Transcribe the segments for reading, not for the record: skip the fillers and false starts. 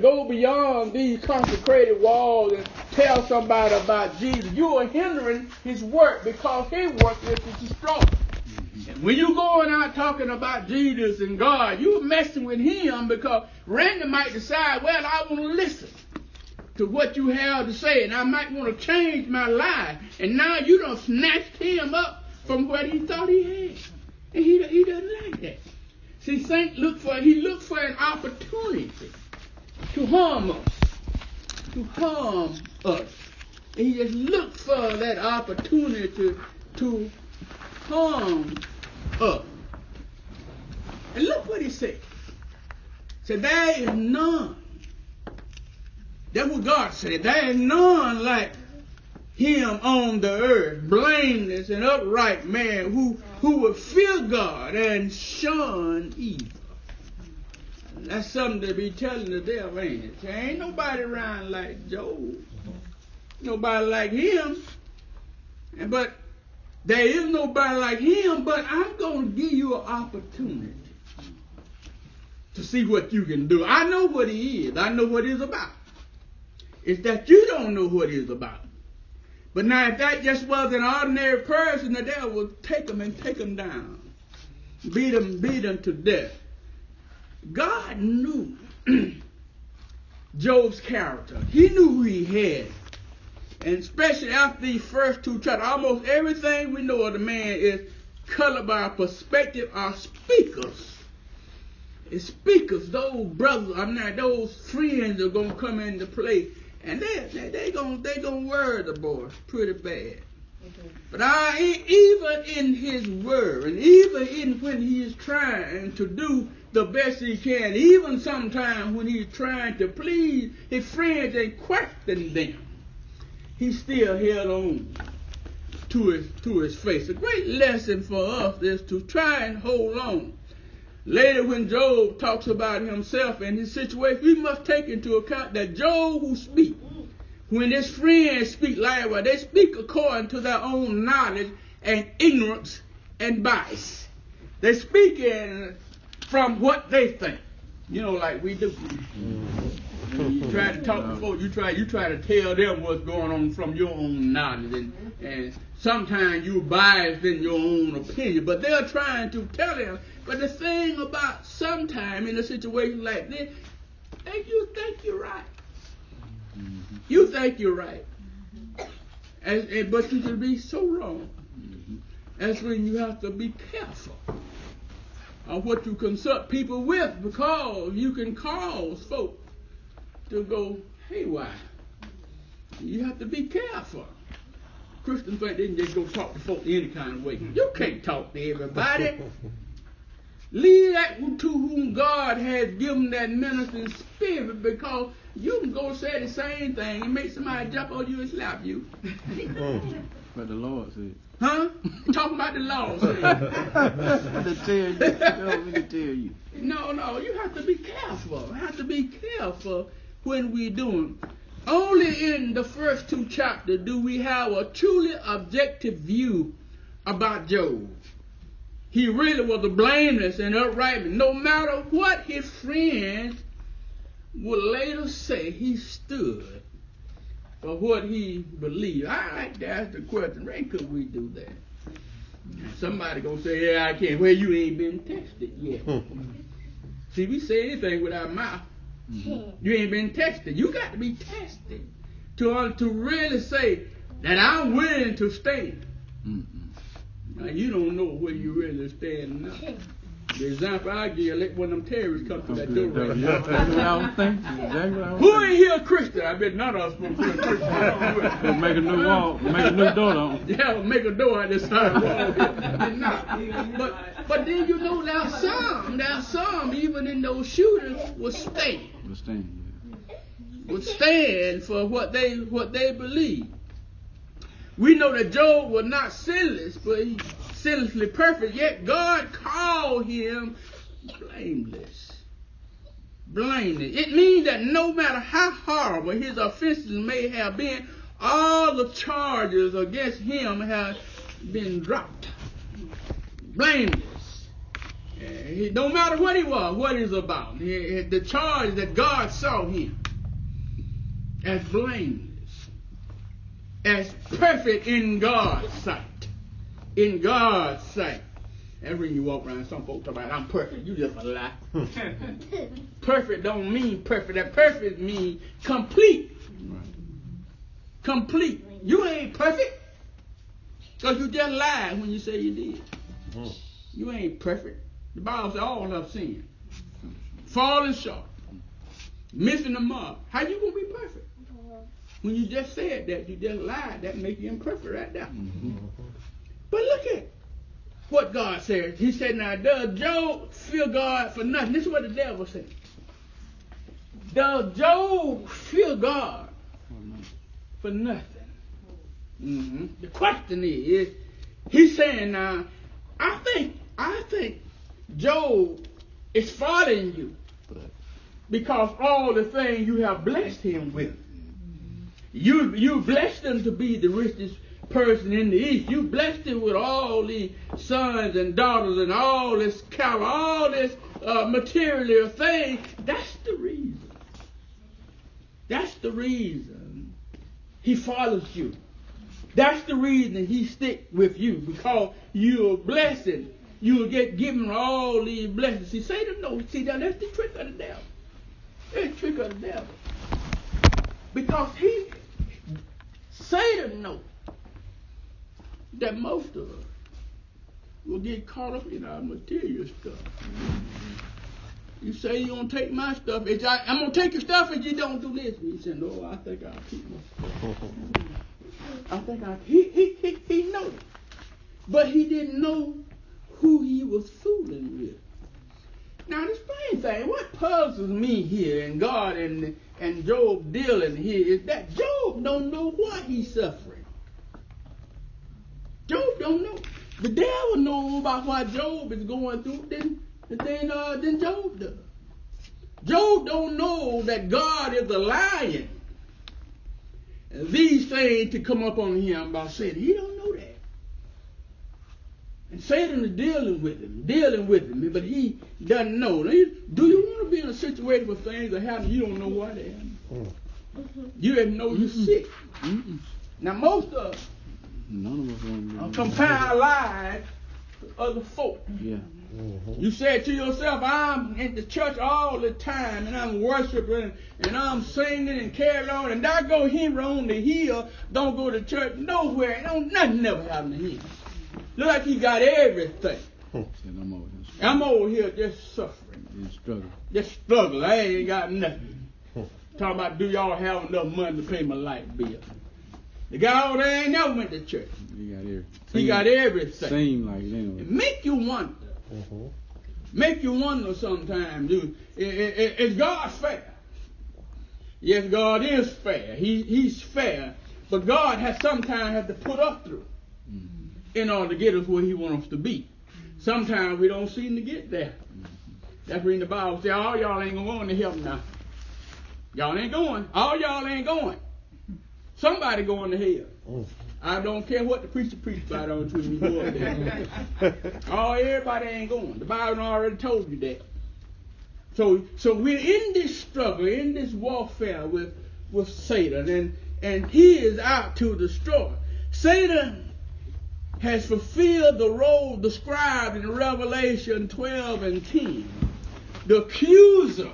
go beyond these consecrated walls and tell somebody about Jesus, you are hindering his work because his work is to destroy. And when you're going out talking about Jesus and God, you're messing with him because Randy might decide, well, I want to listen to what you have to say, and I might want to change my life. And now you done snatched him up from what he thought he had. And he doesn't like that. See, Saint looked for an opportunity to harm us. To harm us. And he just looked for that opportunity to harm us. And look what he said. He said, there is none. That's what God said. There is none like him on the earth, blameless and upright man who will fear God and shun evil. That's something to be telling the devil, ain't it? There ain't nobody around like Job. Nobody like him. But there is nobody like him, but I'm going to give you an opportunity to see what you can do. I know what he is. I know what he's about. It's that you don't know what he's about. But now if that just was an ordinary person, the devil would take him and take him down. Beat him to death. God knew Job's character. He knew who he had. And especially after these first two chapters, almost everything we know of the man is colored by a perspective of speakers. It's speakers, those brothers, those friends are going to come into play. And they gonna worry the boy pretty bad. Okay. But even in his word, and even in when he is trying to do the best he can, even sometimes when he's trying to please his friends and question them, he still held on to his faith. A great lesson for us is to try and hold on. Later, when Job talks about himself and his situation, we must take into account that Job who speaks, when his friends speak likewise, they speak according to their own knowledge and ignorance and bias. They speak from what they think, like we do. You try to talk to folks, you try to tell them what's going on from your own knowledge, and sometimes you're biased in your own opinion, but they're trying to tell them. But the thing about sometime in a situation like this, you think you're right. Mm-hmm. You think you're right. But you can be so wrong. Mm-hmm. That's when you have to be careful of what you consult people with, because you can cause folks to go haywire. You have to be careful. Christians think they can just go talk to folks any kind of way. You can't talk to everybody. Leave that to whom God has given that ministering spirit, because you can go say the same thing and make somebody jump on you and slap you. But the Lord said. Huh? Talking about the Lord said. They tell you. No, you have to be careful. You have to be careful when we're doing. Only in the first two chapters do we have a truly objective view about Job. He really was a blameless and upright man. No matter what his friends would later say, he stood for what he believed. I like to ask the question, Ray, could we do that? Somebody gonna say, yeah, I can't. Well, you ain't been tested yet. See, we say anything with our mouth. Mm-hmm. You ain't been tested. You got to be tested to really say that I'm willing to stand. Mm-hmm. Now, you don't know where you really stand now. The example I give, let one of them terrorists come to that door right now. That's what I was thinking. Who ain't here a Christian? I bet none of us supposed to be a Christian. We'll make a new wall, make a new door on. Yeah, we'll make a door out this side wall. But then you know there are some even in those shooters will stand. Would stand for what they believe. We know that Job was not sinless, but he's sinlessly perfect, yet God called him blameless. Blameless. It means that no matter how horrible his offenses may have been, all the charges against him have been dropped. Blameless. No matter what he was, what he's about. The charge that God saw him as blameless, as perfect in God's sight. In God's sight. That's when you walk around, some folks talk about, I'm perfect. You just a lie. Perfect don't mean perfect. That perfect means complete. Complete. You ain't perfect. Because you just lied when you say you did. You ain't perfect. The Bible says all have sinned. Falling short. Missing the mark. How you going to be perfect? When you just said that, you just lied. That makes you imperfect right there. But look at what God said. He said, now, does Job fear God for nothing? This is what the devil said. Does Job fear God for nothing? The question is, he's saying now, I think Job is following you because all the things you have blessed him with. You blessed him to be the richest person in the East. You blessed him with all these sons and daughters and all this cattle, all this material thing. That's the reason. That's the reason he follows you. That's the reason he stick with you, because you're blessed. You'll get given all these blessings. See, Satan knows. See, that's the trick of the devil. That's the trick of the devil. Because Satan knows that most of us will get caught up in our material stuff. You say you're going to take my stuff. I'm going to take your stuff if you don't do this. And he said, no, I think I'll keep my stuff. He knows. But he didn't know who he was fooling with. Now, this main thing, what puzzles me here, and God and Job dealing here, is that Job don't know why he's suffering. Job don't know. The devil knows about what Job is going through than Job does. Job don't know that God is allowing these things to come up on him by Satan. He don't know that. And Satan is dealing with him, but he doesn't know. Do you want to be in a situation where things are happening, you don't know why they're happening? You didn't know you're sick. Now, most of us compare our lives to other folk. Yeah. You said to yourself, I'm in the church all the time, and I'm worshiping, and I'm singing and carrying on, and I go here on the hill, don't go to church nowhere, nothing never happened to him. Look like he got everything. I'm over here just suffering. Just struggling. I ain't got nothing. Talking about, do y'all have enough money to pay my light bill? The guy over there ain't never went to church. He got everything. Seem like it anyway. It make you wonder. Make you wonder sometimes, dude. Is God fair? Yes, God is fair. He's fair. But God has sometimes to put us through in order to get us where he wants us to be. Sometimes we don't seem to get there. That's when the Bible says, all y'all ain't going to heaven now. Y'all ain't going. All y'all ain't going. Somebody going to hell. I don't care what the preacher preached about on to me. Go up there. Everybody ain't going. The Bible already told you that. So we're in this struggle, in this warfare with Satan, and he is out to destroy. Satan has fulfilled the role described in Revelation 12 and 10. The accuser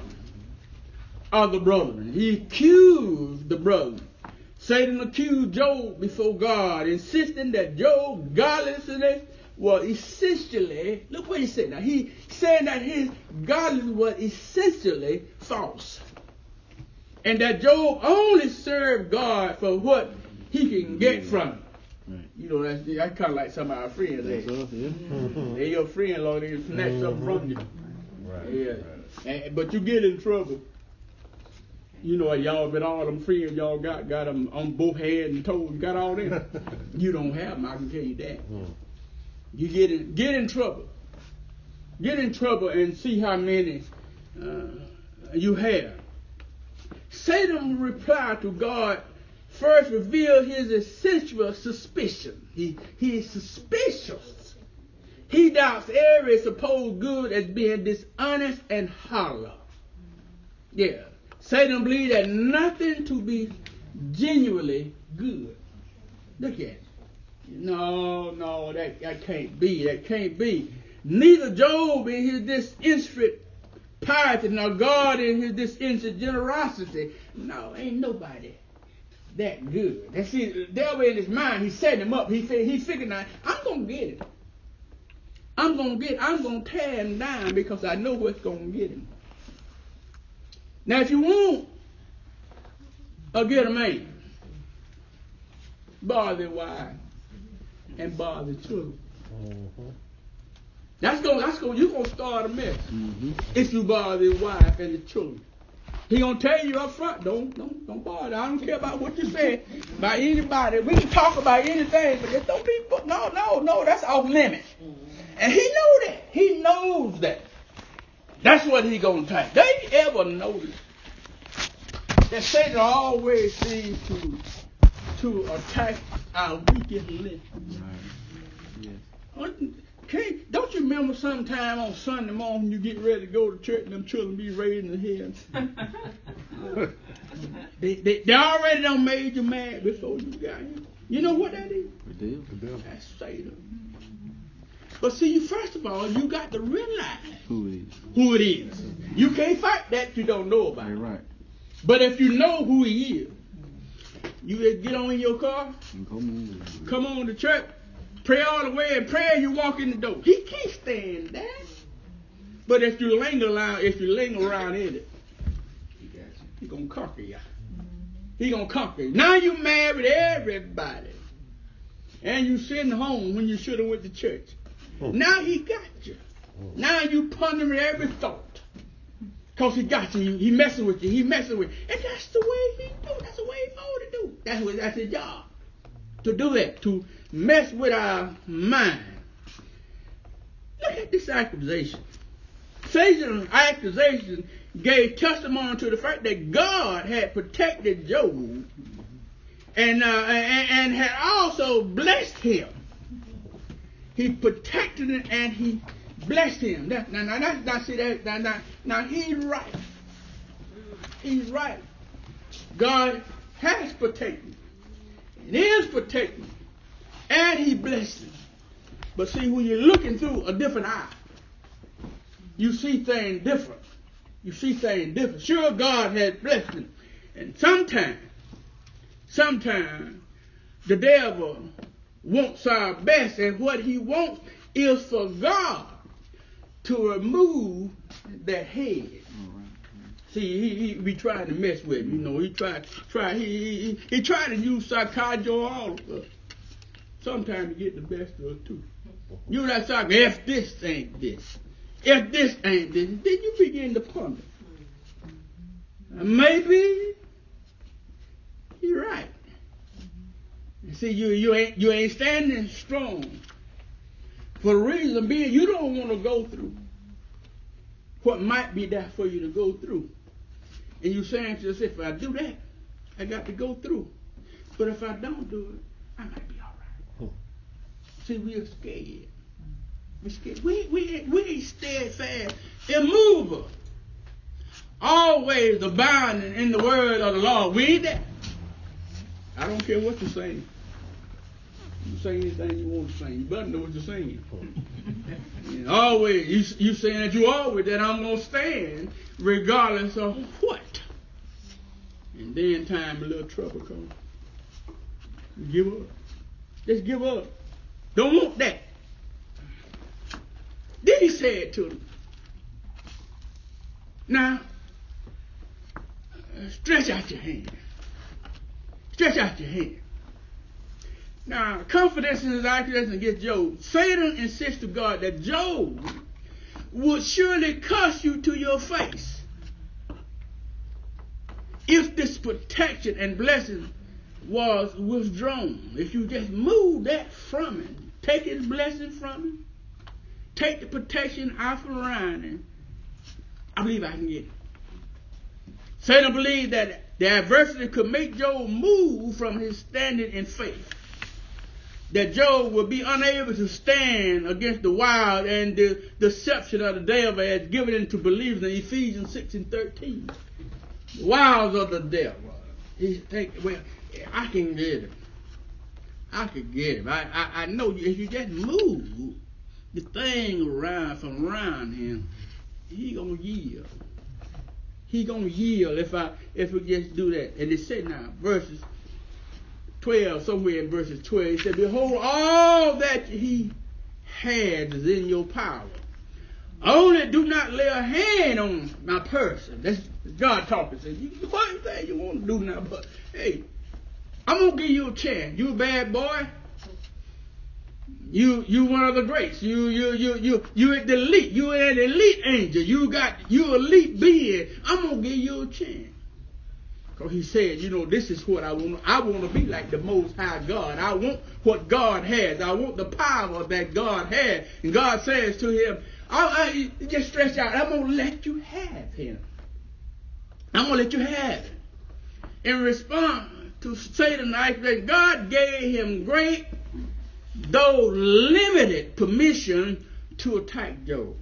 of the brethren. He accused the brethren. Satan accused Job before God, insisting that Job's godliness was essentially, look what he said now, he said that his godliness was essentially false. And that Job only served God for what he can get from him. Right. You know, that's kind of like some of our friends. They're your friend, Lord, they snatch something from you. Right. Yeah. But you get in trouble. You know, y'all with all them friends y'all got them on both hands and toes, got all them. You don't have them, I can tell you that. You get in trouble. Get in trouble and see how many you have. Satan replied to God, first revealed his essential suspicion. He is suspicious. He doubts every supposed good as being dishonest and hollow. Yeah. Satan believes that nothing to be genuinely good. Look at it. No, that can't be. That can't be. Neither Job in his disinterested piety, nor God in his disinterested generosity. No, ain't nobody that good. That's the devil in his mind. He's setting him up. He figured now, I'm gonna get it. I'm gonna tear him down because I know what's gonna get him. Now, if you want a get a man, borrow their wife and borrow their children. You're gonna start a mess if you borrow their wife and the children. He gonna tell you up front, don't bother. I don't care about what you say about anybody. We can talk about anything, but just don't be. No, that's off limits. And he know that. He knows that. That's what he gonna take. They ever notice that Satan always seems to attack our weakest link. Right. Yes. Don't you remember sometime on Sunday morning you get ready to go to church and them children be raising their hands? They already done made you mad before you got here. You know what that is? The devil. That's Satan. But see, first of all, you got to realize Who it is. You can't fight that you don't know about. You're right. But if you know who he is, you just get on in your car, come on to church, pray all the way, and pray and you walk in the door. He can't stand that. But if you linger around in it, he's gonna conquer you. He's gonna conquer you. Now you married everybody, and you sitting home when you should have went to church. Now he got you. Now you pondering every thought. Because he got you. He messing with you. And that's the way he do. That's the way he supposed to do. That's his job. To do that. To mess with our mind. Look at this accusation. Satan's accusation gave testimony to the fact that God had protected Job and had also blessed him. He protected him and he blessed him. Now he's right. He's right. God has protected and is protecting, and he blessed him. But see, when you're looking through a different eye, you see things different. Sure, God has blessed him, and sometimes the devil wants our best, and what he wants is for God to remove the head. See, he be trying to mess with him. You know, he tried to use psychology on all of us. Sometimes you get the best of us too. You like psychology, if this ain't this, if this ain't this, then you begin to ponder. Maybe you're right. See, you ain't standing strong for the reason being you don't want to go through what might be there for you to go through. And you saying to yourself, if I do that, I got to go through. But if I don't do it, I might be all right. See, we're scared. We're scared. We ain't steadfast, immovable, always abounding in the word of the Lord. We ain't that. I don't care what you're saying. You say anything you want to sing. You better know what you're saying. And always, you saying that you always that I'm going to stand regardless of what. And then time a little trouble comes. You give up. Just give up. Don't want that. Then he said to them, now, stretch out your hand. Stretch out your hand. Now, confidence in his accusation against Job. Satan insists to God that Job would surely curse you to your face if this protection and blessing was withdrawn. If you just move that from him, take his blessing from him, take the protection out from around him, I believe I can get it. Satan believed that the adversity could make Job move from his standing in faith. that Job will be unable to stand against the wild and the deception of the devil as given into believers in Ephesians 6:13. The wiles of the devil. He think, well, I can get him. I can get him. I know if you just move the thing from around him, he gonna yield. He gonna yield if we just do that. And it said now, verses 12, somewhere in verses 12, it said, behold, all that he has is in your power. Only do not lay a hand on my person. That's God talking. Said, what thing you want to do now? But hey, I'm gonna give you a chance. You a bad boy. You one of the greats. You the elite. You an elite angel. You elite being. I'm gonna give you a chance. Because he said, this is what I want. I want to be like the Most High God. I want what God has. I want the power that God has. And God says to him, I just stretch out. I'm gonna let you have him. I'm gonna let you have him. In response to Satan's accusation, God gave him great, though limited, permission to attack Job.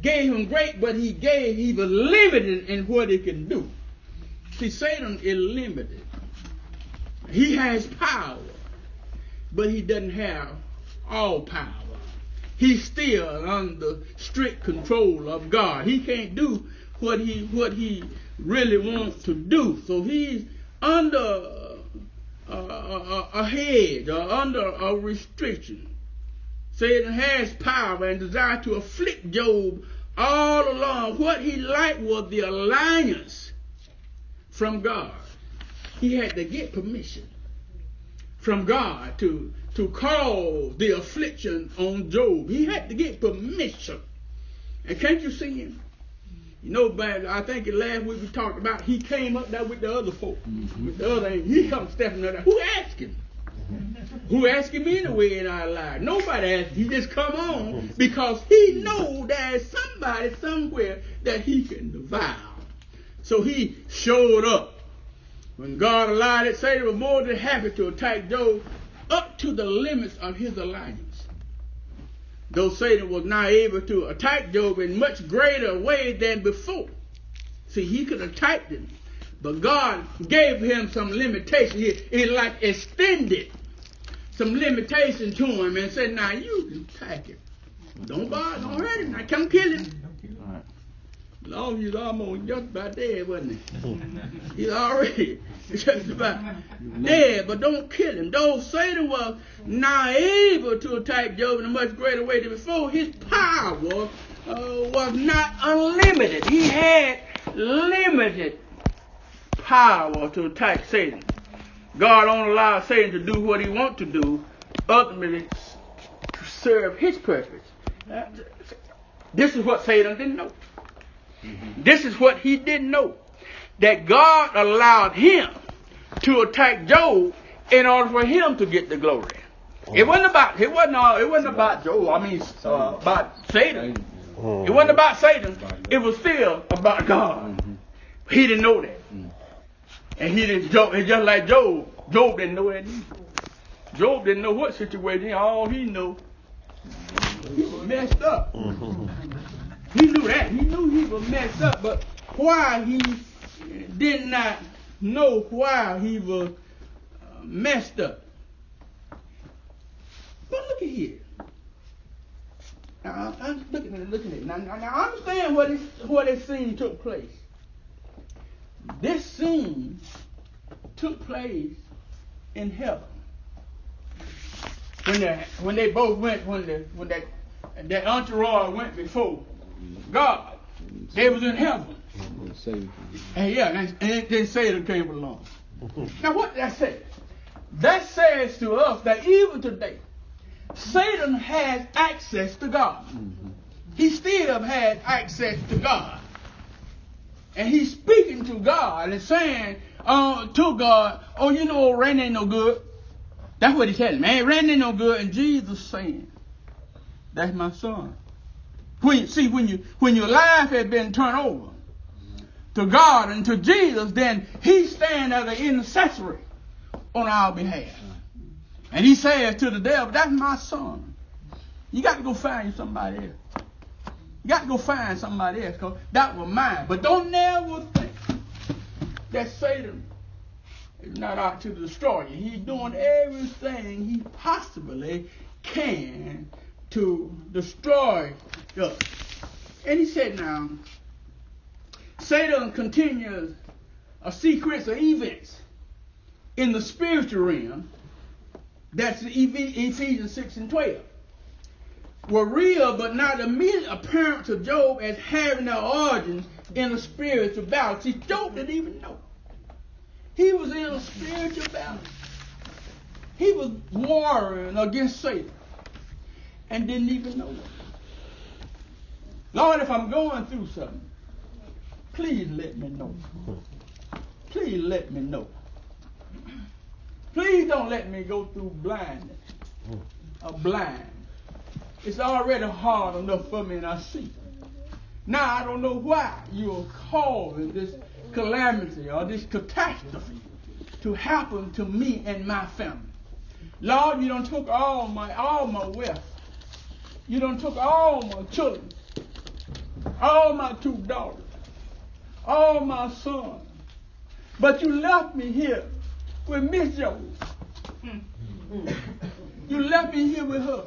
Gave him great, but he was limited in what he can do. See, Satan is limited. He has power, but he doesn't have all power. He's still under strict control of God. He can't do what he really wants to do. So he's under a hedge or under a restriction. Satan has power and desire to afflict Job all along. What he liked was the alliance from God. He had to get permission from God to cause the affliction on Job. He had to get permission. And can't you see him? I think last week we talked about he came up there with the other folk. With the other angel. He comes stepping up there. Who asked him? Who asked him anyway in our life? Nobody asked him. He just come on because he know there's somebody somewhere that he can devour. So he showed up. When God allowed it, Satan was more than happy to attack Job up to the limits of his alliance. Though Satan was now able to attack Job in much greater way than before. See, he could attack him, but God gave him some limitation. He like extended some limitation to him and said, now you can attack him. Don't bother, don't hurt him. Now come kill him. Long he's almost just about dead, wasn't he? He's already just about dead, but don't kill him. Though Satan was now able to attack Job in a much greater way than before, his power was not unlimited. He had limited power to attack Satan. God only allowed Satan to do what he wants to do, ultimately to serve his purpose. This is what Satan didn't know. This is what he didn't know. That God allowed him to attack Job in order for him to get the glory. It wasn't about Job. I mean, about Satan. It wasn't about Satan. It was still about God. He didn't know that. And he didn't. It's just like Job. Job didn't know that either. Job didn't know what situation. All he knew, he was messed up. He knew that. He knew he was messed up, but why he did not know why he was messed up. But look at here. Now, I'm looking at it. Now understand what this scene took place. This scene took place in heaven. When they both went, when that entourage went before God, they was in heaven. And then Satan came along. Now what did that say? That says to us that even today, Satan has access to God. He still has access to God. And he's speaking to God and saying to God, rain ain't no good. That's what he's telling me. Rain ain't no good. And Jesus saying, that's my son. When your life has been turned over to God and to Jesus, then he stands as an intercessory on our behalf. And he says to the devil, that's my son. You got to go find somebody else. You got to go find somebody else because that was mine. But don't never think that Satan is not out to destroy you. He's doing everything he possibly can to destroy us. And he said now, Satan continues a sequence of events in the spiritual realm. That's Ephesians 6 and 12. Were real but not immediately apparent to Job as having their origins in a spiritual battle. See, Job didn't even know. He was in a spiritual battle. He was warring against Satan and didn't even know it. Lord, if I'm going through something, please let me know. Please let me know. Please don't let me go through blindness or blind. It's already hard enough for me and I see. Now I don't know why you're causing this calamity or this catastrophe to happen to me and my family. Lord, you done took all my wealth. You done took all my children, all my 2 daughters, all my sons. But you left me here with Miss Jones. You left me here with her.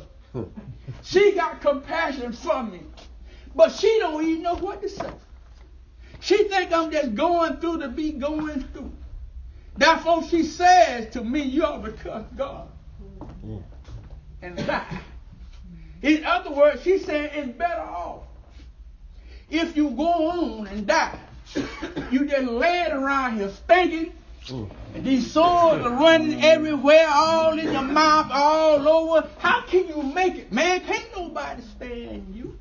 She got compassion for me, but she don't even know what to say. She think I'm just going through to be going through. Therefore, she says to me, you ought to curse God and die. In other words, she's saying it's better off if you go on and die. You just laying around here stinking, and these sores are running everywhere, all in your mouth, all over. How can you make it? Man, can't nobody stand you.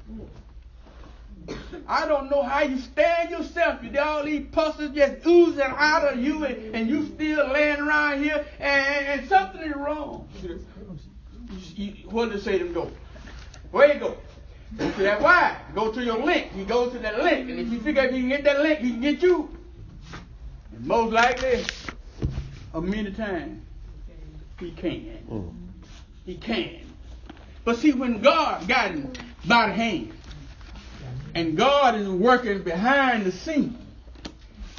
I don't know how you stand yourself. You got all these pustules just oozing out of you, and you still laying around here, and something is wrong. What did Satan go? Where you go? Go to that wire. Go to your link. He goes to that link, and if you figure if he can get that link, he can get you. And most likely, many times, he can. He can. But see, when God got him by the hand, and God is working behind the scene,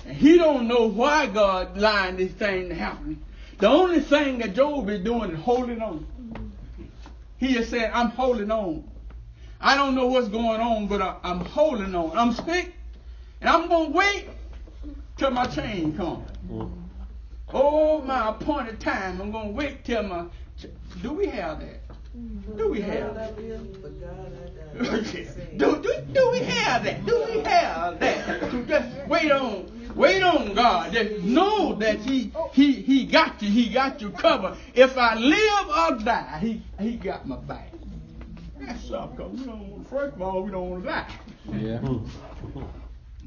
and he don't know why God allowing this thing to happen. The only thing that Job is doing is holding on. He is saying, I'm holding on. I don't know what's going on, but I'm holding on. I'm sick, and I'm going to wait till my change comes. Oh, my appointed time. I'm going to wait till my... Do we have that? Do we have that? Do we have that? Do we have that? To just wait on God. Just know that He got you. He got you covered. If I live or die, He got my back. That's up, because first of all, we don't want to die. Yeah.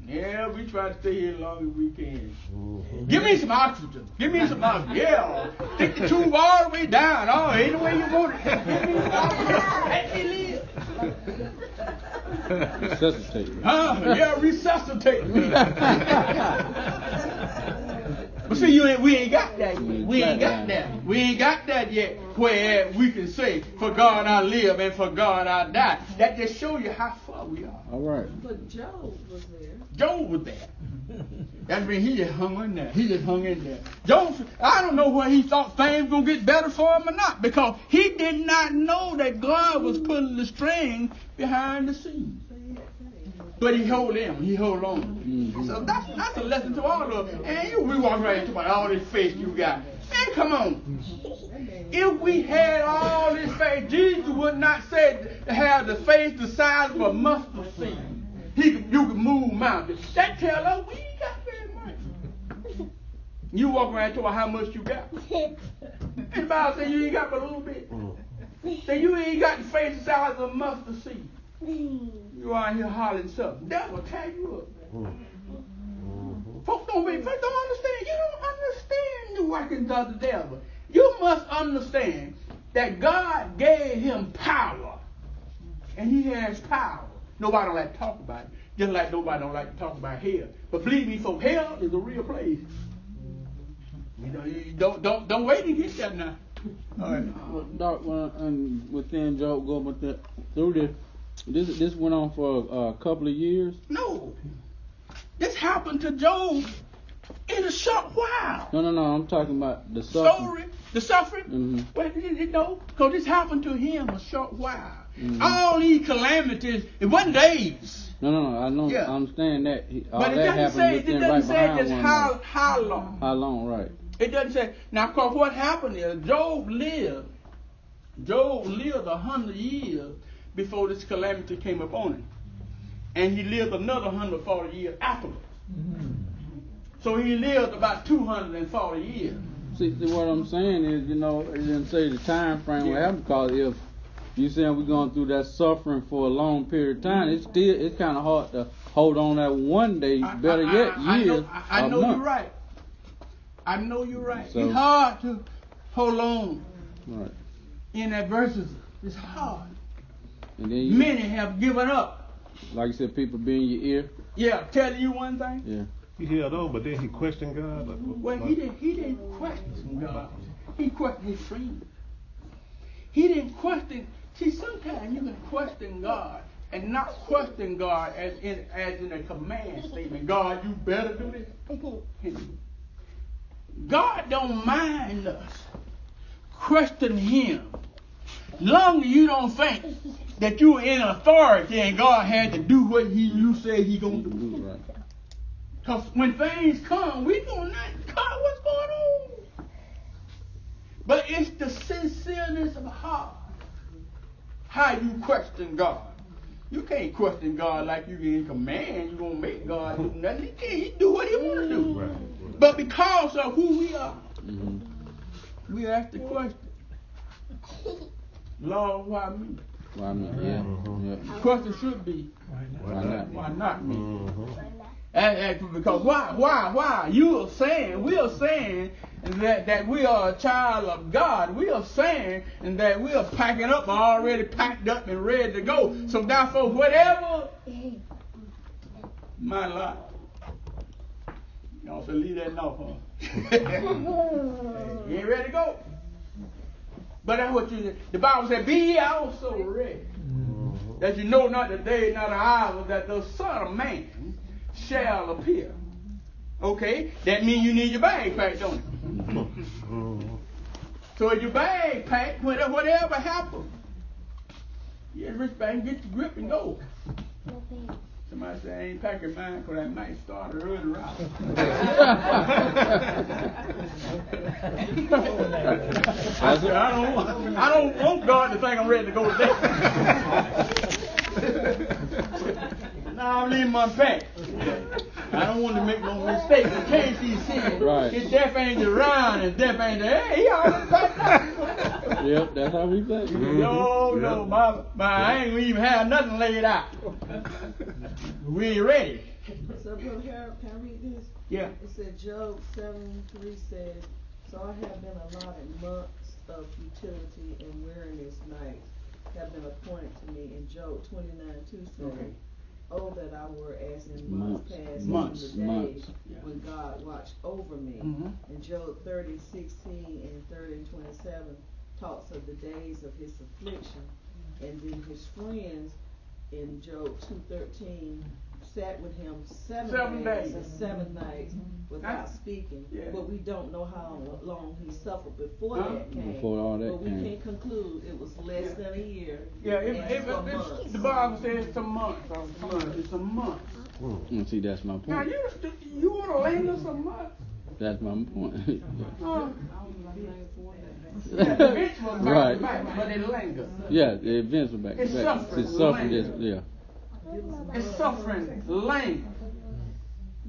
Yeah, we try to stay here as long as we can. Give me some oxygen. Give me some oxygen. Yeah. Stick the tube all the way down. Oh, any way you want it. Give me some oxygen. Let me live. Resuscitate me. Yeah, resuscitate me. But see, we ain't got that yet. We ain't got that. We ain't got that yet where we can say, for God I live and for God I die. That just shows you how far we are. All right. But Job was there. Job was there. That means he just hung in there. He just hung in there. Job, I don't know whether he thought things were going to get better for him or not, because he did not know that God was pulling the string behind the scenes. But he hold him. He hold on. Mm-hmm. So that's a lesson to all of us. And we walk right into all this faith you got. Man, come on. If we had all this faith, Jesus would not say to have the faith the size of a mustard seed. You can move mountains. That tells us we ain't got very much. You walk around and tell how much you got. And the Bible says you ain't got but a little bit. So you ain't got the faith the size of a mustard seed. You out here hollering something. That will tie you up. Folks don't understand. You don't understand the workings of the devil. You must understand that God gave him power. And he has power. Nobody don't like to talk about it. Just like nobody don't like to talk about hell. But believe me, folks, hell is a real place. You know, you don't wait to get there now. All right. Well, Doc, within Job, go with that through this went on for a couple of years. No, this happened to Job in a short while. No. I'm talking about the suffering. The suffering. Mm-hmm. Well, because this happened to him a short while. Mm-hmm. All these calamities, it wasn't days. No. I know. Yeah. I understand that. All But it that doesn't happened say, within right behind just one another. how long. How long? Right. It doesn't say. Now, of course, what happened is Job lived 100 years before this calamity came upon him. And he lived another 140 years afterwards. Mm-hmm. So he lived about 240 years. See, what I'm saying is, it didn't say the time frame what happened, because if you saying we're going through that suffering for a long period of time, it's kind of hard to hold on that one day, better yet, years. I know month. you're right. I know you're right. So, it's hard to hold on right. in adversity. It's hard. And then Many have given up. Like you said, people be in your ear. Yeah, telling you one thing. Yeah. He held on, but then he questioned God. Well, he didn't question God. He questioned his friend. He didn't question. See, sometimes you can question God and not question God as in a command statement. God, you better do this. God don't mind us questioning Him, long as you don't think that you're in authority and God had to do what you say He gonna do. Right. Because when things come, we gonna not, God, what's going on? But it's the sincereness of heart. How you question God. You can't question God like you in command. You gonna make God do nothing. He can't. He do what He wanna do. Right. But because of who we are, Mm-hmm. we ask the question, Lord, why me? Well, I mean, yeah. The question should be, Why not? why not me? Mm-hmm. Because why? We are saying that we are a child of God. We are saying that we are packing up, already packed up and ready to go. So therefore, whatever my life, y'all should leave that now, huh? You ain't ready to go. But that's what the Bible said, be ye also ready. That you know not the day, not the hour, that the Son of Man shall appear. Okay? That means you need your bag packed, don't it? So if your bag packed, whatever happens, you just reach back and get your grip and go. Somebody say, I ain't packing mine because I might start an early route. I don't want God to think I'm ready to go today. Now I'm leaving my pack. I don't want to make no mistakes in case he's saying, Right. His death ain't around and death ain't there. Hey, he already packed up. Yep, that's how we say. No, I ain't even have nothing laid out. We ain't ready. So, Brother Harold, can I read this? Yeah. It said, Job 7:3 says, so I have been allotted months of futility and weariness nights have been appointed to me. And Job 29:2 says, Okay. oh, that I were as in months past, Months. in the days Yeah. when God watched over me. Mhm. And Job 30:16 and 30:27 talks of the days of his affliction. And then his friends in Job 2:13 sat with him 7 days and 7 nights without speaking. Yeah. But we don't know how long he suffered before that came. Before all that but we came. can't conclude it was less than a year. Yeah, and some months. the Bible says it's a month. It's a month. And see, that's my Now, point. you want to linger some month? That's my point. Huh? Yeah, the bitch was Right. back, but it lingers. Yeah, the events were back. It's suffering. It's suffering. Yeah. It's suffering, linger.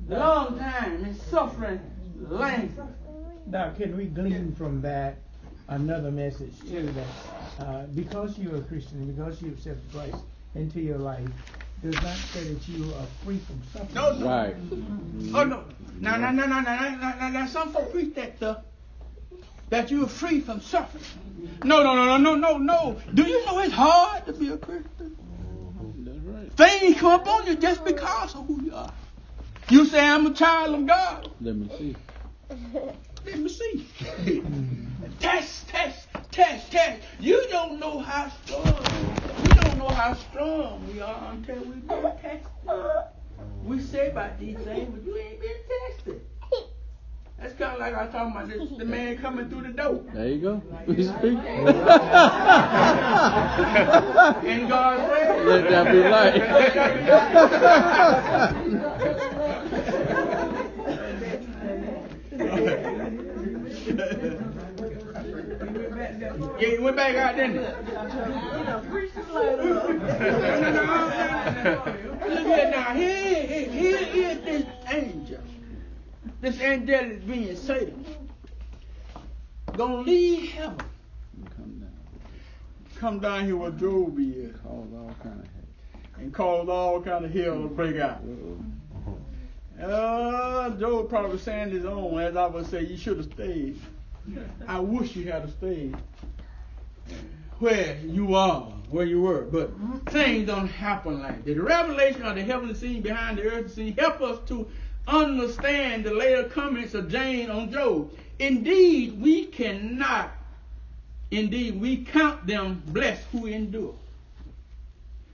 Long time, it's suffering, linger. Now, can we glean from that another message too? That because you're a Christian, because you accept Christ into your life, does not say that you are free from suffering. No. Right. Oh no! Now, some folks preach that you are free from suffering. No. Do you know it's hard to be a Christian? That's right. Things come up on you just because of who you are. You say I'm a child of God. Let me see. Let me see. Test. You don't know how strong. We don't know how strong we are until we've been tested. We say about these things, but you ain't been tested. That's kind of like I was talking about the man coming through the door. There you go. We speak. And God said, Let that be light. Yeah, he went back out, didn't he? Look at now. Here is this angel. This angelic being Satan. Gonna leave heaven. Come down here where Job is. Cause all kind of hate. And cause all kind of hell to break out. Job probably saying his own, as I would say, you should have stayed. I wish you had stayed where you were. But things don't happen like that. The revelation of the heavenly scene behind the earthly scene help us to understand the later comments of James on Job. Indeed, we count them blessed who endure.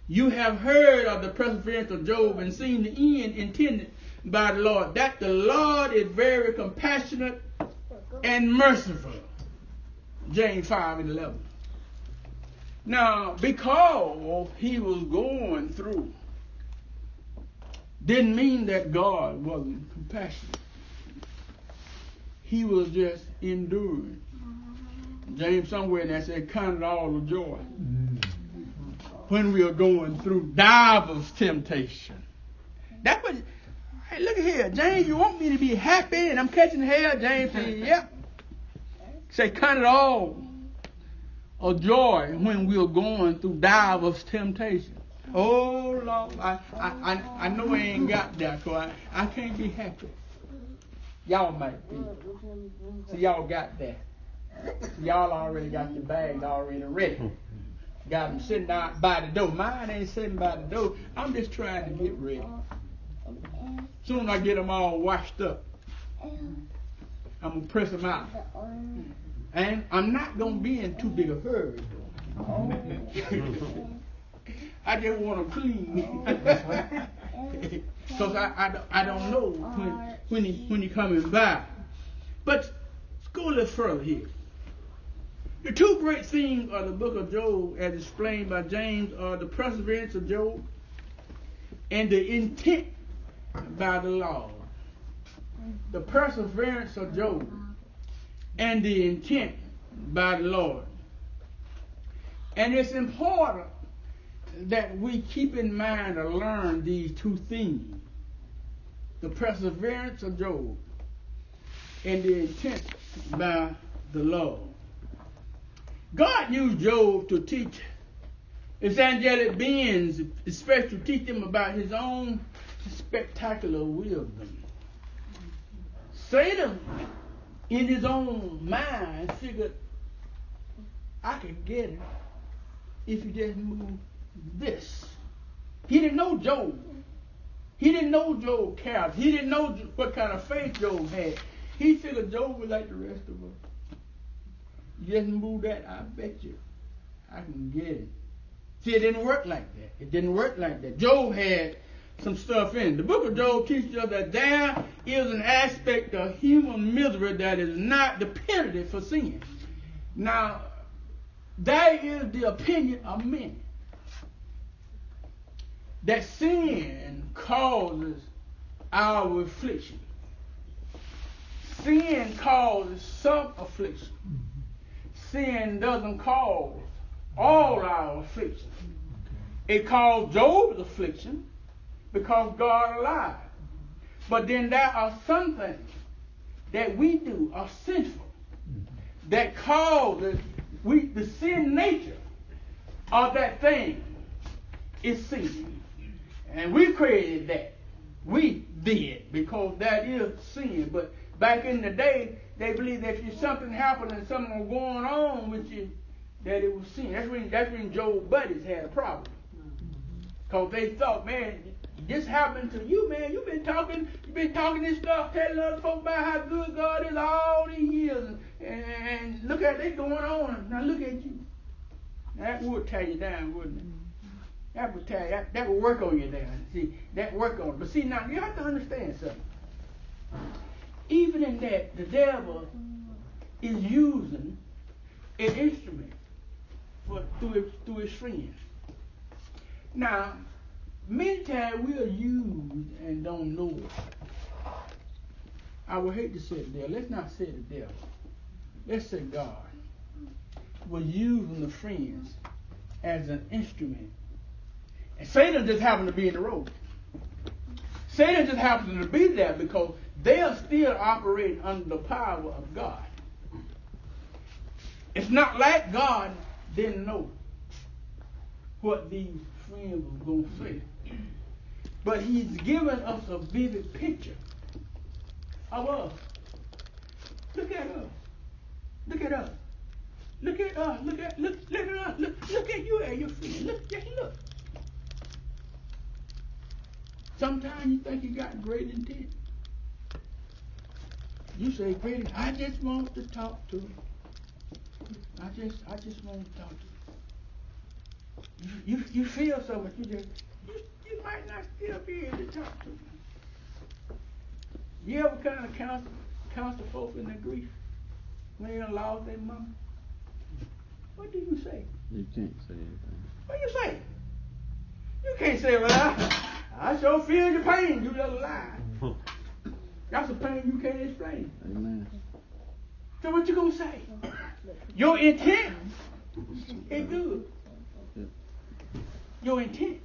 You have heard of the perseverance of Job and seen the end intended by the Lord, that the Lord is very compassionate and merciful. James 5:11. Now, because he was going through, didn't mean that God wasn't compassionate. He was just enduring. James somewhere in there said, count it all a joy when we are going through divers temptation. That's what. Hey, look at here, James. You want me to be happy and I'm catching hell? James said, yep. Say, count it all a joy when we are going through divers temptation. Oh Lord, I know I ain't got that, cause I can't be happy. Y'all might be. So y'all got that. Y'all already got the bags already ready. Got them sitting out by the door. Mine ain't sitting by the door. I'm just trying to get ready. Soon I get them all washed up, I'm gonna press them out. And I'm not gonna be in too big a hurry. I just want to clean, because I don't know when he coming by. But let's go a little further here. The two great themes of the book of Job, as explained by James, are the perseverance of Job and the intent by the Lord. The perseverance of Job and the intent by the Lord. And it's important that we keep in mind or learn these two themes. The perseverance of Job and the intent by the Lord. God used Job to teach his angelic beings, especially to teach them about his own spectacular wisdom. Satan, in his own mind, figured, I could get it if you just move this. He didn't know Job. He didn't know Job's character. He didn't know what kind of faith Job had. He figured Job was like the rest of us. You just move that, I bet you I can get it. See, it didn't work like that. It didn't work like that. Job had some stuff in it. The book of Job teaches us that there is an aspect of human misery that is not dependent for sin. Now, that is the opinion of many. That sin causes our affliction. Sin causes some affliction. Sin doesn't cause all our affliction. It caused Job's affliction because God allowed. But then there are some things that we do are sinful that causes the sin nature of that thing is sin. And we created that. We did, because that is sin. But back in the day, they believed that if something happened and something was going on with you, that it was sin. That's when Job's buddies had a problem. Because they thought, man, this happened to you, man. You've been talking this stuff, telling other folks about how good God look at they going on. Now look at you. Now, that would tear you down, wouldn't it? That would tear you. That would work on you down. See, that work on. But see, now you have to understand something. Even in that, the devil is using an instrument through his friends. Now, many times we are used and don't know it. I would hate to say the devil. Let's not say the devil. Let's say God was using the friends as an instrument. And Satan just happened to be in the road. Satan just happened to be there because they are still operating under the power of God. It's not like God didn't know what these friends were going to say. But he's given us a vivid picture of us. Look at us. Look at us. Look at us. Look at us. Look at you and your friend. Look. Sometimes you think you got great intent. You say, great, I just want to talk to him. I just want to talk to him. You feel so much, you might not still be able to talk to him. You ever kind of counsel folks in their grief when they lost their mama? What do you say? You can't say anything. What do you say? You can't say, well, I sure feel your pain, you little lie. That's a pain you can't explain. Amen. So what you gonna say? Your intent is good. Yep. Your intent.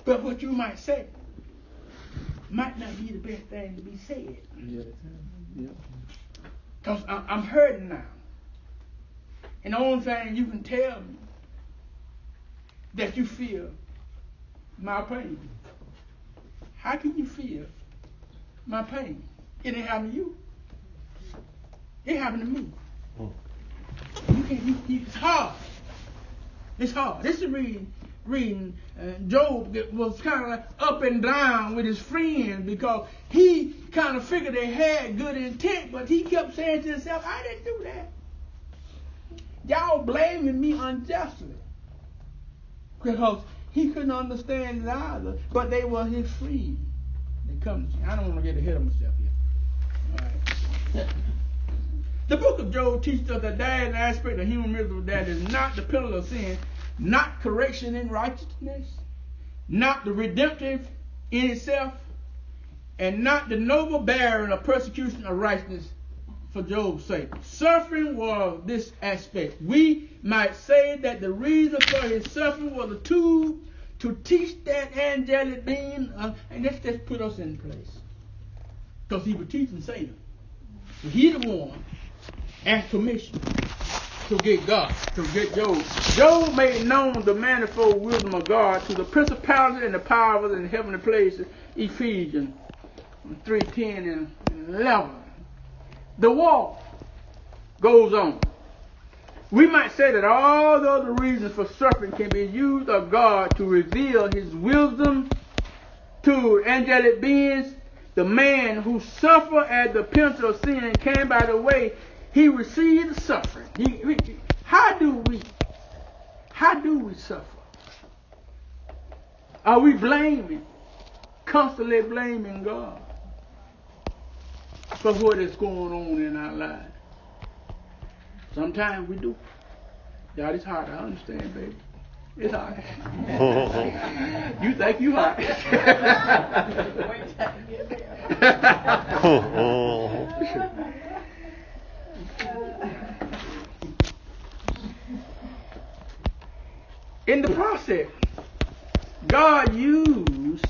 But what you might say might not be the best thing to be said. Yep. Because I'm hurting now. And the only thing you can tell me that you feel my pain. How can you feel my pain? It didn't happen to you. It happened to me. It's hard. It's hard. This is reading Job was kind of like up and down with his friends because he kind of figured they had good intent, but he kept saying to himself, I didn't do that. Y'all blaming me unjustly. Because he couldn't understand it either, but they were his friends. They come to, I don't want to get ahead of myself here. All right. The book of Job teaches us that there is an aspect of human misery that is not the penalty of sin, not correction in righteousness, not the redemptive in itself, and not the noble bearing of persecution of righteousness for Job's sake. Suffering was this aspect. We might say that the reason for his suffering was a tool to teach that angelic being, and let's just put us in place. Because he was teaching Satan. So he the one asked permission to get God, to get Job. Job made known the manifold wisdom of God to the principalities and the powers in the heavenly places, Ephesians 3:10 and 11. The walk goes on. We might say that all the other reasons for suffering can be used of God to reveal his wisdom to angelic beings. The man who suffered at the penalty of sin came by the way he received the suffering. How do we suffer? Are we constantly blaming God for what is going on in our lives? Sometimes we do. God, it's hard. I understand, baby. It's hard. You think you hard. In the process, God used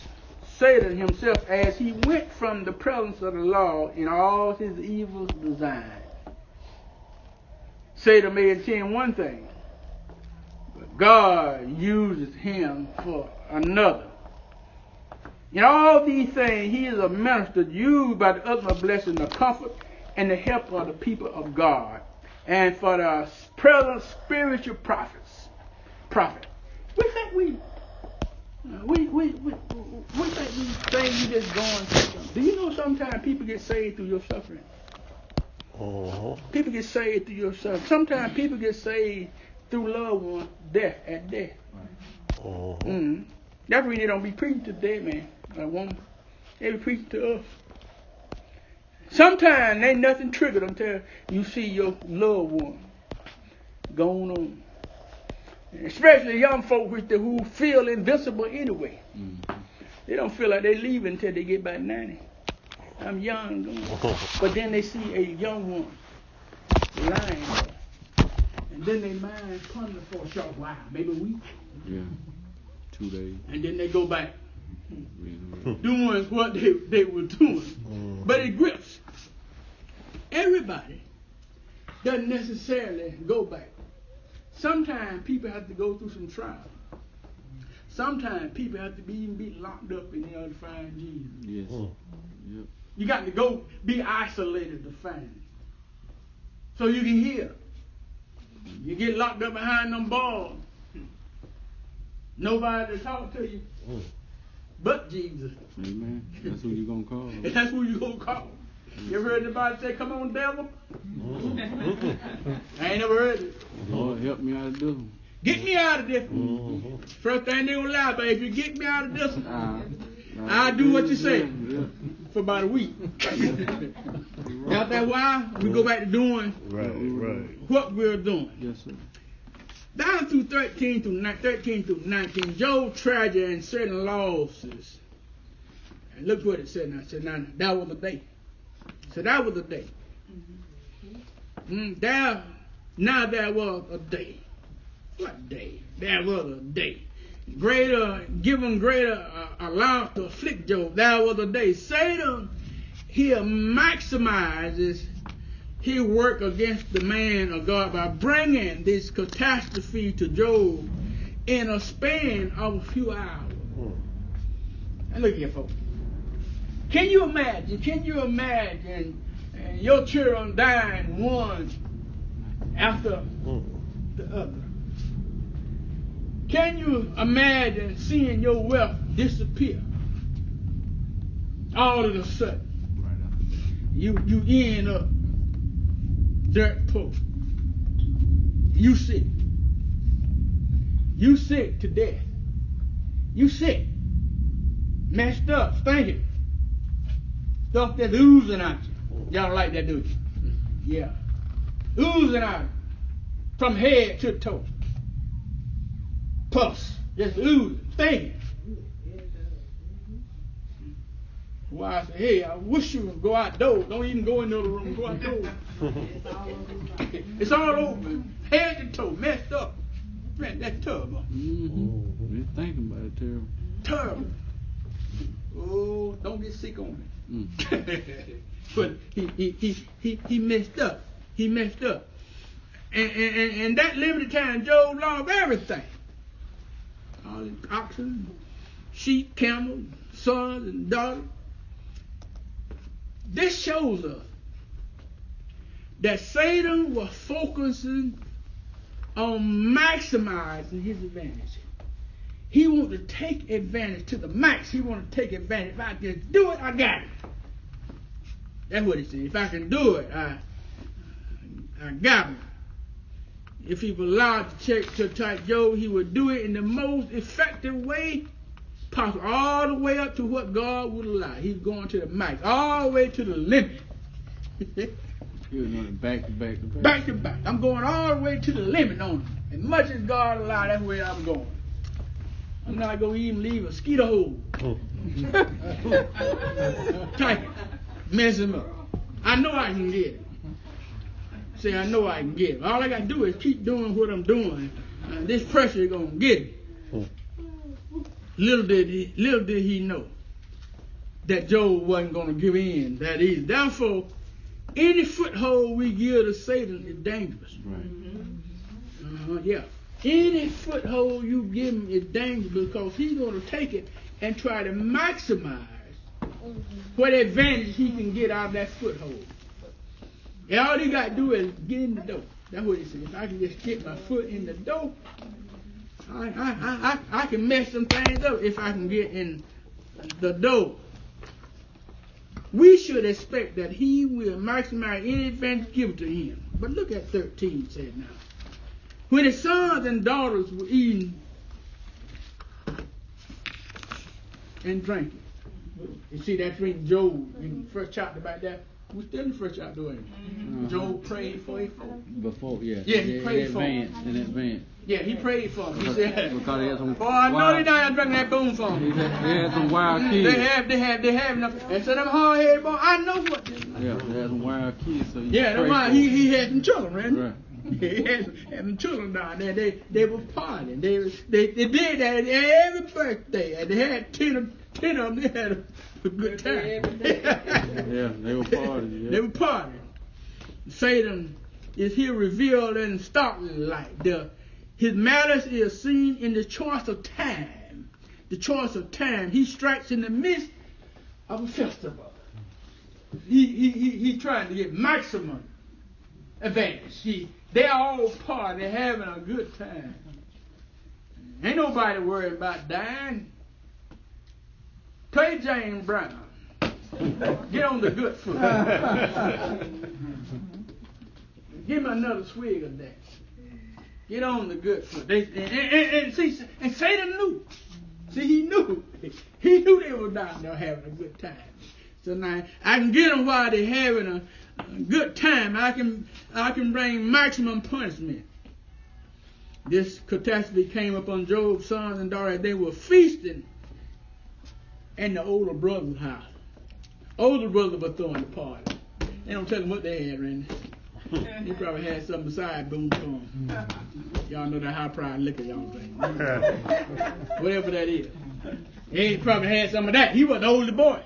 Satan himself as he went from the presence of the law in all his evil design. Satan may intend one thing, but God uses him for another. In all these things, he is a minister used by the ultimate blessing, the comfort, and the help of the people of God, and for the present spiritual prophet. We think we think these things you just going through. Do you know sometimes people get saved through your suffering? People get saved through your son. Sometimes people get saved through loved ones, death at death. That's when they don't be preaching to the dead man or woman. They be preaching to us. Sometimes ain't nothing triggered until you see your loved one going on. Especially young folk who feel invincible anyway. They don't feel like they leave until they get about 90. I'm young, but then they see a young one lying there, and then they mind ponder for a short while, maybe a week. Yeah, 2 days. And then they go back doing what they were doing. But it grips. Everybody doesn't necessarily go back. Sometimes people have to go through some trials. Sometimes people have to be locked up in order to find Jesus. Yes. Yep. You got to go be isolated to find it. So you can hear. You get locked up behind them bars. Nobody to talk to you but Jesus. Amen. That's who you gonna call. And that's who you gonna call. You ever heard anybody say, "Come on, devil"? I ain't never heard it. Lord, help me out of this one. Get me out of this. First thing they gonna lie about, if you get me out of this, I'll do what you say for about a week. After a while, we go back to doing what we're doing. Yes, sir. Down through 13 through 19, Job tragedy and certain losses. And look what it said now. It said, now, that was the day. So that was the day. There was a day. What day? There was a day. Given greater allowance to afflict Job. There was a day. Satan, he maximizes his work against the man of God by bringing this catastrophe to Job in a span of a few hours. And look here, folks. Can you imagine your children dying one after the other? Can you imagine seeing your wealth disappear all of a sudden? You end up dirt poor. You sick. You sick to death. You sick. Messed up, stinking. Stuff that's oozing out you. Y'all like that, do you? Yeah. Oozing out from head to toe. Puffs. Just oozing. Stinking. Well, I say, hey, I wish you would go outdoors. Don't even go in the other room. Go outdoors. It's all over. Head to toe. Messed up. Man, that's terrible. You're thinking about it, terrible. Terrible. Oh, don't get sick on me. But he messed up. He messed up. And that limited time, Job lost everything. All his oxen, sheep, camels, sons, and daughters. This shows us that Satan was focusing on maximizing his advantage. He wanted to take advantage to the max. He wanted to take advantage. If I can do it, I got it. That's what he said. If I can do it, I got it. If he was allowed to touch Job, he would do it in the most effective way possible, all the way up to what God would allow. He's going to the max, all the way to the limit. He was going back to back to back. Back to back. I'm going all the way to the limit on it. As much as God allowed, that's where I'm going. I'm not going to even leave a mosquito hole. Type it. Mess him up. I know I can get it. Say, I know I can get it. All I got to do is keep doing what I'm doing. This pressure is going to get it. Little did he know that Job wasn't going to give in that easy. Therefore, any foothold we give to Satan is dangerous. Right. Yeah. Any foothold you give him is dangerous because he's going to take it and try to maximize what advantage he can get out of that foothold. And all he got to do is get in the door. That's what he said. If I can just get my foot in the door, I can mess some things up if I can get in the door. we should expect that he will maximize any advantage given to him. But look at 13 said now. When his sons and daughters were eating and drinking. You see that in Job in the first chapter about that. We're still in the first chapter, ain't we? Job prayed for his folks. Before, yeah. Yeah, he prayed for him. In advance. Yeah, he prayed for him. He said, because he had some boy, I know they not drinking that boom for him. He had some wild kids. They have enough. And so them hard-headed boys, I know what they do. Yeah, they had some wild kids. So that's why he had some children, right? Right. He had some children down there. They were partying. They did that every birthday. And they had 10 of them. They had a good time. Yeah, they were partying. Yeah. They were partying. Satan is here revealed in startling light. His malice is seen in the choice of time. The choice of time. He strikes in the midst of a festival. He's trying to get maximum advantage. They're all partying. They're having a good time. Ain't nobody worried about dying. Play James Brown. Get on the good foot. Give me another swig of that. Get on the good foot. And Satan knew. See, he knew. He knew they were down there having a good time. So now I can get them while they're having a good time. I can bring maximum punishment. This catastrophe came upon Job's sons and daughters. They were feasting in the older brother's house. Older brother was throwing the party. They don't tell them what they had, Randy. He probably had something beside boom boom. Y'all know that high pride liquor y'all drink. Whatever that is. He probably had some of that. He was the older boy.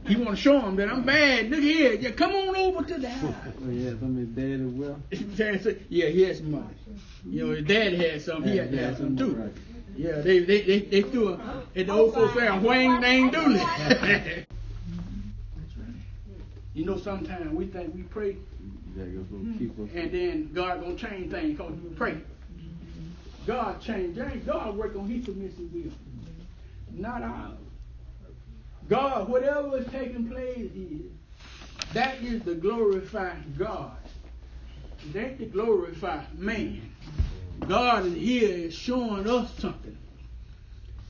He want to show him that I'm bad. Look here. Yeah, come on over to the house. Oh, yeah, some of his daddy well. Yeah, he had some money. You know, his dad had some. He had to have some too. Right. Yeah, they threw at the old folks there, whang dang doodle. You know, sometimes we think we pray, and then God gonna change things because we pray. God changed. God work on His submissive will, not ours. God, whatever is taking place here, that is the glorified God. It ain't the glorified man. God is here is showing us something.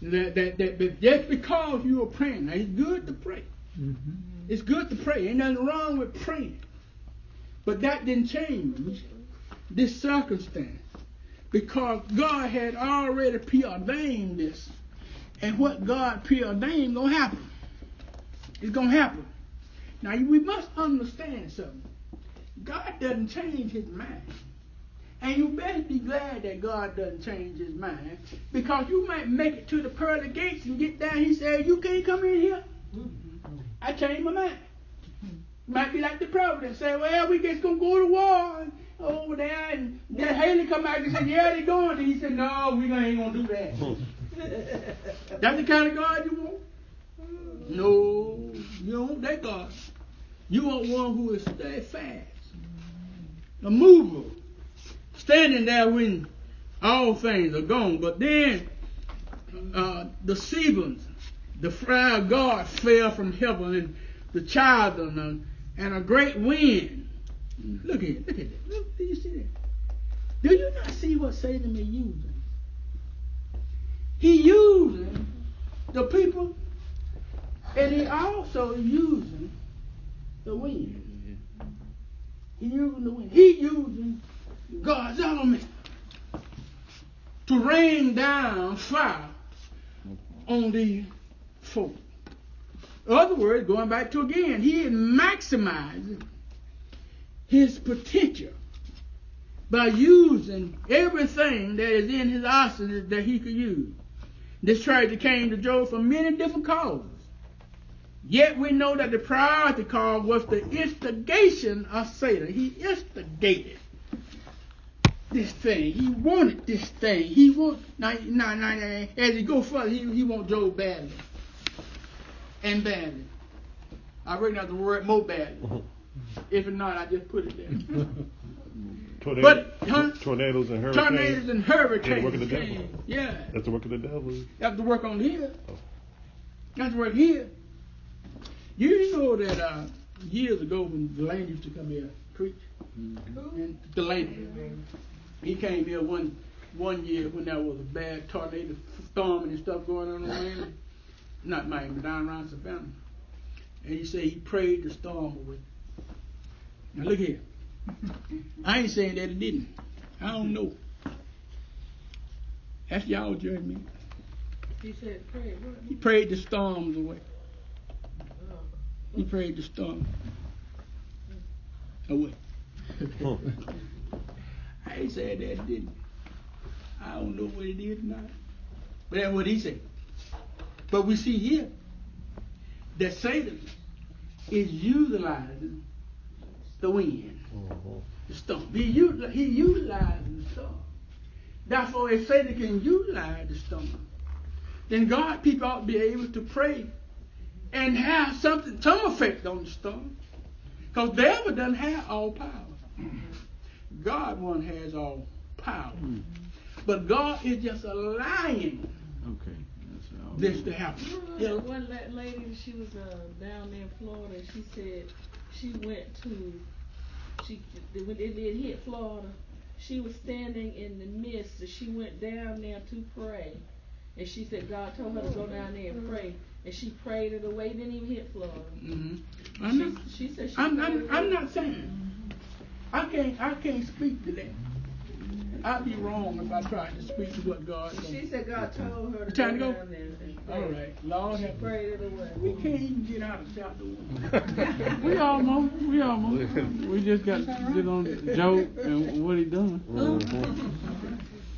That just because you are praying, now it's good to pray. Mm-hmm. It's good to pray. Ain't nothing wrong with praying. But that didn't change this circumstance. Because God had already preordained this. And what God preordained gonna happen. It's gonna happen. Now we must understand something. God doesn't change His mind. And you better be glad that God doesn't change His mind. Because you might make it to the pearly gates and get down. He said, you can't come in here. I changed my mind. Might be like the prophet and say, well, we just gonna go to war over there, and then Haley come back and say, yeah, they're going. And he said, no, we ain't gonna do that. That's the kind of God you want? No, you don't want that God. You want one who is steadfast, immovable, standing there when all things are gone. But then the Sebans, the fire of God fell from heaven, and the child and a great wind. Look at that. Look, do you see that? Do you not see what Satan is using? He using the people, and he also using the wind. He using the wind. He using God's element to rain down fire on these folk. In other words, going back to again, he is maximizing his potential by using everything that is in his arsenal that he could use. This tragedy came to Job from many different causes. Yet we know that the priority cause was the instigation of Satan. He instigated this thing. He wanted this thing. He want now as he go further, he want Job badly. And badly. I reckon that's the word more badly. If not, I just put it there. Tornadoes and hurricanes. Tornadoes and hurricanes. Yeah, the work of the devil. Yeah. That's the work of the devil. You have to work on here. You have to work here. You know that years ago when Delaney used to come here and preach, and Delaney, he came here one year when there was a bad tornado storm and stuff going on in Miami, not Miami, but down around Savannah. And he said he prayed the storm away. Now look here. I ain't saying that it didn't. I don't know. That's y'all judgment. He said, pray. He prayed the storms away. He prayed the storm away. I ain't saying that it didn't. I don't know what it did or not. But that's what he said. But we see here that Satan is utilizing the wind, the storm. He utilizing the storm. Therefore, if Satan can utilize the storm, then God people ought to be able to pray and have some effect on the storm. Because the devil doesn't have all power. God one has all power. But God is just allowing this to happen. Yeah, one lady, she was down there in Florida, and she said when it hit Florida, she was standing in the midst, and she went down there to pray. And she said God told her to go down there and pray. And she prayed it away, didn't even hit Florida. Mm-hmm. She said I'm not saying. I can't speak to that. I'd be wrong if I tried to speak to what God said. She said God told her to Time go to go? down there and pray. All right. Lord She have prayed it away. We can't even get out of chapter 1. We almost. We just got to get on Job and what he done.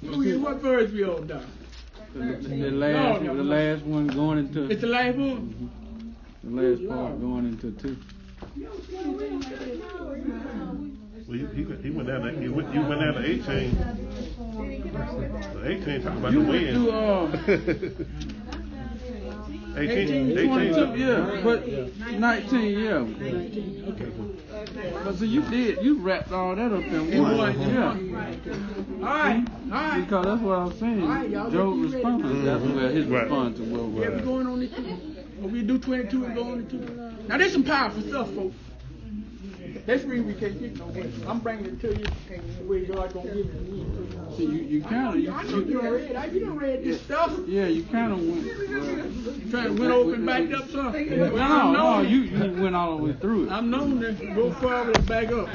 What verse we all done? The last one going into. It's the last one? The last part going into 2. Well, he went down to, you went down to 18. 18 talking about the wind. 18, yeah, but 19, yeah. Okay. But so you wrapped all that up in one. Yeah. All right. Because that's what I was saying. All right, y'all Job's get ready. response. That's where his response to what Yeah, we're going on to 2. When we do 22 and go on to 2. Now, there's some powerful stuff, folks. That's the reason we can't get no way. I'm bringing it to you the way God gonna give it to me. See, you kind of. I know you done read this stuff. Yeah, you kind of went. Trying to win over and back up something. No, you went all the way through it. I'm known to go forward and back up.